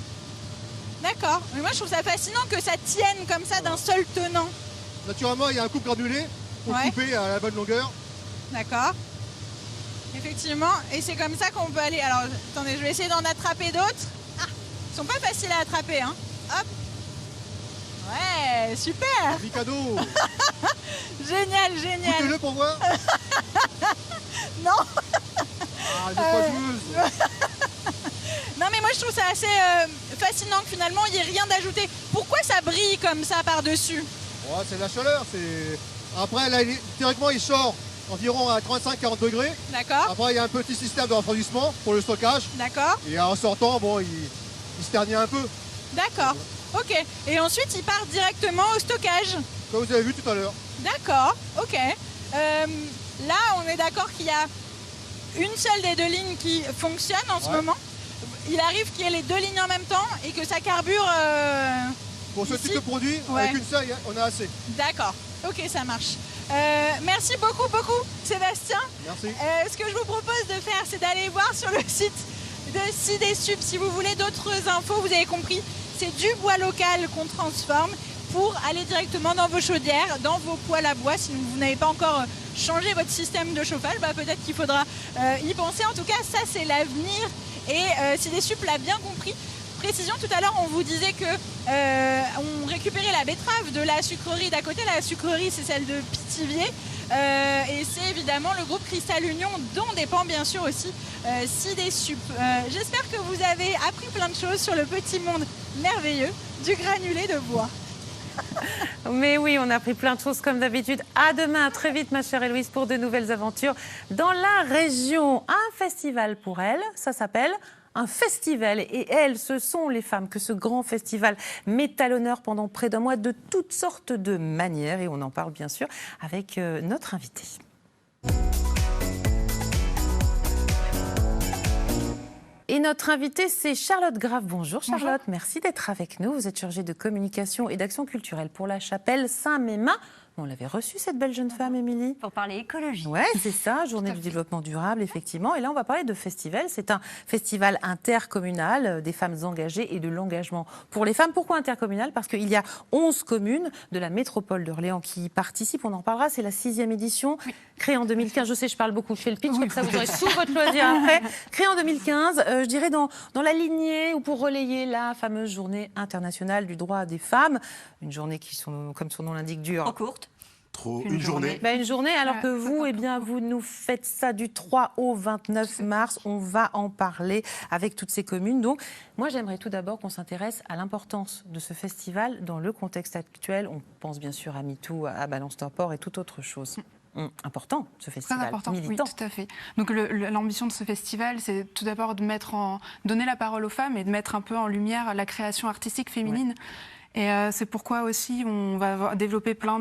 D'accord. Mais moi je trouve ça fascinant que ça tienne comme ça d'un seul tenant. Naturellement, il y a un coupe granulé pour couper à la bonne longueur. D'accord. Effectivement. Et c'est comme ça qu'on peut aller. Alors attendez, je vais essayer d'en attraper d'autres. Ils sont pas faciles à attraper, hein. Hop. Ouais, super. Petit cadeau. Génial. Goûtez-le pour voir. Non. J'ai pas joueuse. Non mais moi je trouve ça assez fascinant que finalement il n'y ait rien d'ajouté. Pourquoi ça brille comme ça par-dessus? C'est la chaleur. Après, là, théoriquement, il sort environ à 35-40 degrés. D'accord. Après, il y a un petit système de refroidissement pour le stockage. D'accord. Et en sortant, il se ternit un peu. D'accord. Ok. Et ensuite, il part directement au stockage. comme vous avez vu tout à l'heure. D'accord, ok. Là, on est d'accord qu'il y a une seule des deux lignes qui fonctionne en ce moment. Il arrive qu'il y ait les deux lignes en même temps et que ça carbure. Pour ce type de produit, avec une seule, on a assez. D'accord, ok, ça marche. Merci beaucoup, Sébastien. Merci. Ce que je vous propose de faire, c'est d'aller voir sur le site de Cidesub. Si vous voulez d'autres infos, vous avez compris, c'est du bois local qu'on transforme pour aller directement dans vos chaudières, dans vos poêles à bois. Si vous n'avez pas encore changé votre système de chauffage, peut-être qu'il faudra y penser. En tout cas, ça, c'est l'avenir et Cidesub l'a bien compris. Précision, tout à l'heure, on vous disait que on récupérait la betterave de la sucrerie d'à côté. La sucrerie, c'est celle de Pithiviers. Et c'est évidemment le groupe Cristal Union, dont dépend bien sûr aussi Cidesub. J'espère que vous avez appris plein de choses sur le petit monde merveilleux du granulé de bois. Mais oui, on a appris plein de choses comme d'habitude. À demain, très vite, ma chère Héloïse, pour de nouvelles aventures dans la région. Un festival pour elle, ça s'appelle un festival. Et elles, ce sont les femmes que ce grand festival met à l'honneur pendant près d'un mois de toutes sortes de manières. Et on en parle bien sûr avec notre invitée. Et notre invitée, c'est Charlotte Grave. Bonjour Charlotte, merci d'être avec nous. Vous êtes chargée de communication et d'action culturelle pour la chapelle Saint-Mémin. On l'avait reçue, cette belle jeune femme, Émilie. Pour parler écologie. Oui, c'est ça, journée du développement durable, effectivement. Et là, on va parler de festival. C'est un festival intercommunal des femmes engagées et de l'engagement pour les femmes. Pourquoi intercommunal? Parce qu'il y a 11 communes de la métropole d'Orléans qui y participent. On en parlera, c'est la 6e édition, créée en 2015. Je sais, je parle beaucoup, je fais le pitch, comme ça vous aurez tout votre loisir après. Créée en 2015, je dirais dans la lignée ou pour relayer la fameuse journée internationale du droit des femmes. Une journée qui, comme son nom l'indique, dure. Trop courte. Une journée. Une journée, alors que vous, vous nous faites ça du 3 au 29 mars. On va en parler avec toutes ces communes. Donc, moi, j'aimerais tout d'abord qu'on s'intéresse à l'importance de ce festival dans le contexte actuel. On pense bien sûr à MeToo, à Balance ton port et toute autre chose. Important, ce festival. Très important, militant. oui, tout à fait. Donc l'ambition de ce festival, c'est tout d'abord de donner la parole aux femmes et de mettre un peu en lumière la création artistique féminine. Ouais. Et c'est pourquoi aussi on va développer plein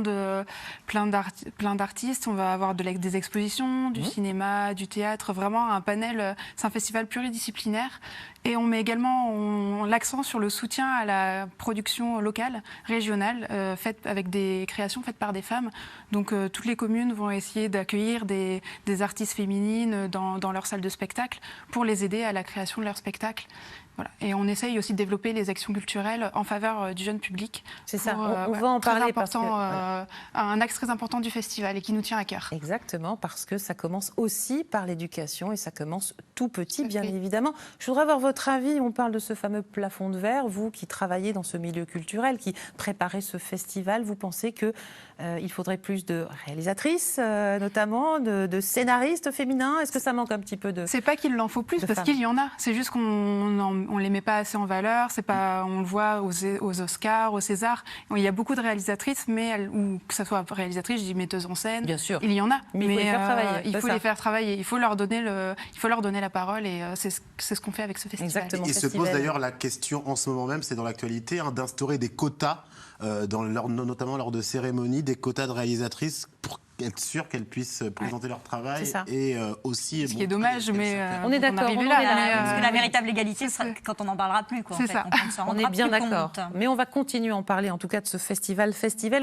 d'artistes, on va avoir des expositions, du cinéma, du théâtre, vraiment un panel, c'est un festival pluridisciplinaire. Et on met également l'accent sur le soutien à la production locale, régionale, faite avec des créations faites par des femmes. Donc toutes les communes vont essayer d'accueillir des artistes féminines dans leur salle de spectacle pour les aider à la création de leur spectacle. Voilà. Et on essaye aussi de développer les actions culturelles en faveur du jeune public. C'est ça, on va en parler parce que... un axe très important du festival et qui nous tient à cœur. Exactement, parce que ça commence aussi par l'éducation et ça commence tout petit, bien évidemment. Je voudrais avoir votre avis, on parle de ce fameux plafond de verre. Vous qui travaillez dans ce milieu culturel, qui préparez ce festival, vous pensez qu'il faudrait plus de réalisatrices, notamment, de scénaristes féminins? Est-ce que ça manque un petit peu de... C'est pas qu'il en faut plus, parce qu'il y en a. C'est juste qu'on on les met pas assez en valeur. C'est pas, on le voit aux Oscars, aux Césars. Il y a beaucoup de réalisatrices, mais ou que ce soit réalisatrice, je dis metteuse en scène. Bien sûr. Il y en a, mais il faut les faire travailler. Il faut les faire travailler. Il faut leur donner la parole et c'est ce qu'on fait avec ce festival. Exactement. Il se pose d'ailleurs la question en ce moment même, c'est dans l'actualité, d'instaurer des quotas, notamment lors de cérémonies, des quotas de réalisatrices pour être sûr qu'elles puissent présenter leur travail et aussi... Ce qui est dommage, mais on est d'accord. Parce que la véritable égalité, sera quand on n'en parlera plus. C'est ça. On est bien d'accord. Mais on va continuer à en parler, en tout cas, de ce festival.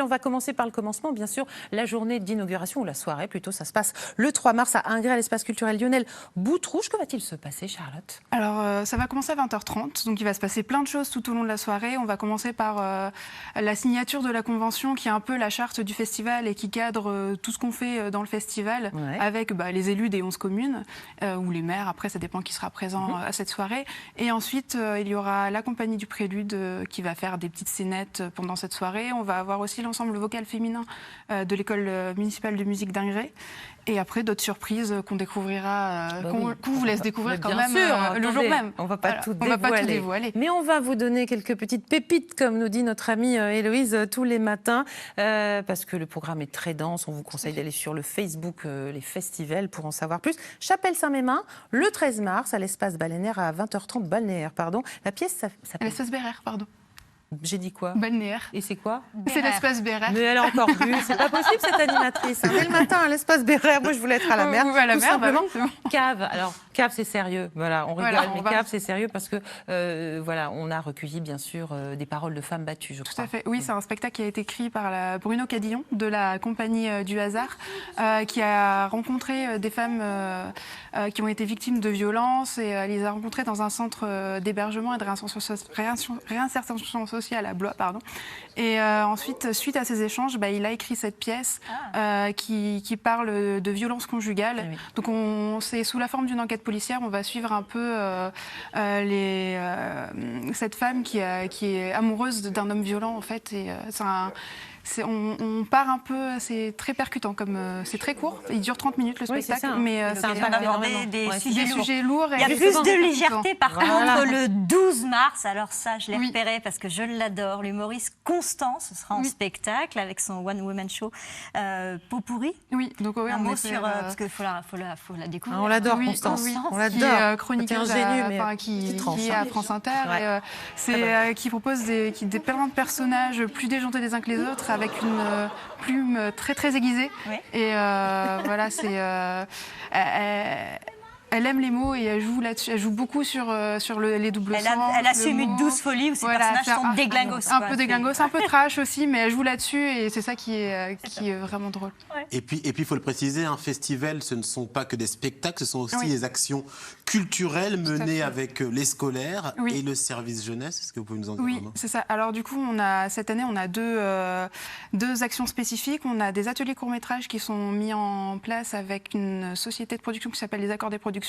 On va commencer par le commencement, bien sûr. La journée d'inauguration, ou la soirée plutôt, ça se passe le 3 mars à Ingré, à l'espace culturel Lionel Boutrouche. Que va-t-il se passer, Charlotte? Alors, ça va commencer à 20h30. Donc, il va se passer plein de choses tout au long de la soirée. On va commencer par la signature de la convention, qui est un peu la charte du festival et qui cadre tout ce qu'on fait dans le festival, avec les élus des 11 communes, ou les maires, après ça dépend qui sera présent à cette soirée. Et ensuite, il y aura la compagnie du Prélude qui va faire des petites scénettes pendant cette soirée. On va avoir aussi l'ensemble vocal féminin de l'école municipale de musique d'Ingré. Et après, d'autres surprises qu'on découvrira, qu'on vous laisse découvrir quand même le jour même. On ne va pas tout dévoiler. Mais on va vous donner quelques petites pépites, comme nous dit notre amie Héloïse, tous les matins, parce que le programme est très dense. On vous conseille d'aller sur le Facebook Les Festivals pour en savoir plus. Chapelle Saint-Mémin, le 13 mars, à l'espace balnéaire à 20h30, balnéaire, pardon. La pièce s'appelle... L'espace Bérère, pardon. J'ai dit quoi? Balnéaire. Et c'est quoi? C'est l'espace Bérère. Mais elle a encore bu. C'est pas possible, cette animatrice. Dès le matin, à l'espace Bérère. Moi, je voulais être à la mer. À la mer, simplement. Bah, Cave. Alors, cave, c'est sérieux. Voilà, on rigole, mais cave, c'est sérieux parce que, voilà, on a recueilli, bien sûr, des paroles de femmes battues, je crois. Tout à fait. Oui, c'est un spectacle qui a été écrit par Bruno Cadillon de la compagnie du hasard, qui a rencontré des femmes qui ont été victimes de violences et les a rencontrées dans un centre d'hébergement et de réinsertion sociale à Blois, pardon. Et ensuite, suite à ces échanges, il a écrit cette pièce qui parle de violence conjugale. Oui. Donc c'est sous la forme d'une enquête policière, on va suivre un peu cette femme qui est amoureuse d'un homme violent en fait. Et on part un peu, c'est très percutant, c'est très court, il dure 30 minutes le spectacle, mais c'est d'aborder des sujets lourds. Il y a plus de légèreté par contre le 12 mars, alors ça je l'ai repéré parce que je l'adore, l'humoriste Constant, ce sera en spectacle avec son One Woman Show Pot pourri. Oui, donc un mot sur, parce qu'il faut la découvrir. On l'adore Constance, on l'adore. Qui est chroniqueuse qui est à France Inter, qui propose plein de personnages plus déjantés les uns que les autres, avec une plume très très aiguisée. Oui. Et voilà, elle aime les mots et elle joue là-dessus. Elle joue beaucoup sur les doubles sens. Elle assume une douce folie où ses personnages sont déglingos. Un peu déglingos, un peu trash aussi, mais elle joue là-dessus et c'est ça qui est vraiment drôle. Ouais. Et puis, il faut le préciser, un festival, ce ne sont pas que des spectacles, ce sont aussi des actions culturelles menées avec les scolaires et le service jeunesse. Est-ce que vous pouvez nous en dire un mot ? Oui, c'est ça. Alors du coup, cette année, on a deux actions spécifiques. On a des ateliers courts-métrages qui sont mis en place avec une société de production qui s'appelle Les Accords des Productions.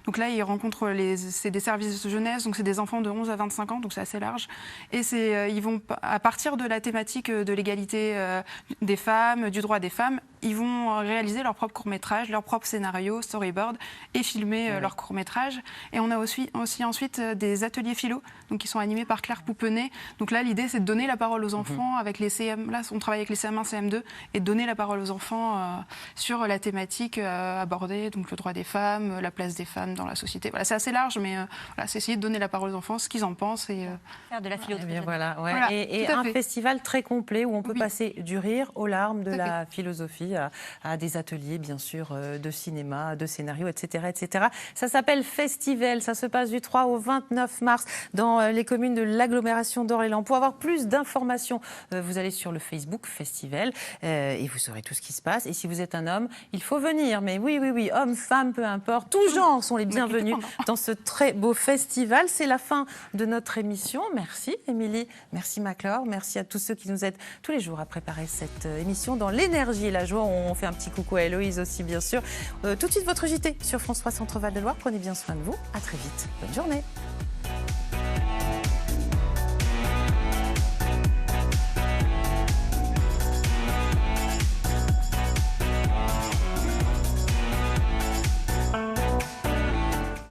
Donc là, ils rencontrent c'est des services de jeunesse, donc c'est des enfants de 11 à 25 ans, donc c'est assez large. Et ils vont, à partir de la thématique de l'égalité des femmes, du droit des femmes, ils vont réaliser leur propre court-métrage, leur propre scénario, storyboard, et filmer leur court-métrage. Et on a aussi ensuite des ateliers philo, donc qui sont animés par Claire Poupenet. Donc là, l'idée, c'est de donner la parole aux enfants avec les CM. Là, on travaille avec les CM1, CM2, et de donner la parole aux enfants sur la thématique abordée, donc le droit des femmes, la place des femmes dans la société. Voilà, c'est assez large, mais c'est essayer de donner la parole aux enfants, ce qu'ils en pensent. Et, faire de la philo. Et un festival très complet où on peut passer du rire aux larmes, de la philosophie à des ateliers, bien sûr, de cinéma, de scénario, etc., etc. Ça s'appelle Festival. Ça se passe du 3 au 29 mars dans les communes de l'agglomération d'Orléans. Pour avoir plus d'informations, vous allez sur le Facebook Festival et vous saurez tout ce qui se passe. Et si vous êtes un homme, il faut venir. Mais oui, homme, femme, peu importe, tous genres sont les bienvenus dans ce très beau festival. C'est la fin de notre émission. Merci Émilie, merci Maclor, merci à tous ceux qui nous aident tous les jours à préparer cette émission dans l'énergie et la joie. On fait un petit coucou à Héloïse aussi, bien sûr. Tout de suite, votre JT sur France 3 Centre Val de Loire. Prenez bien soin de vous. À très vite. Bonne journée.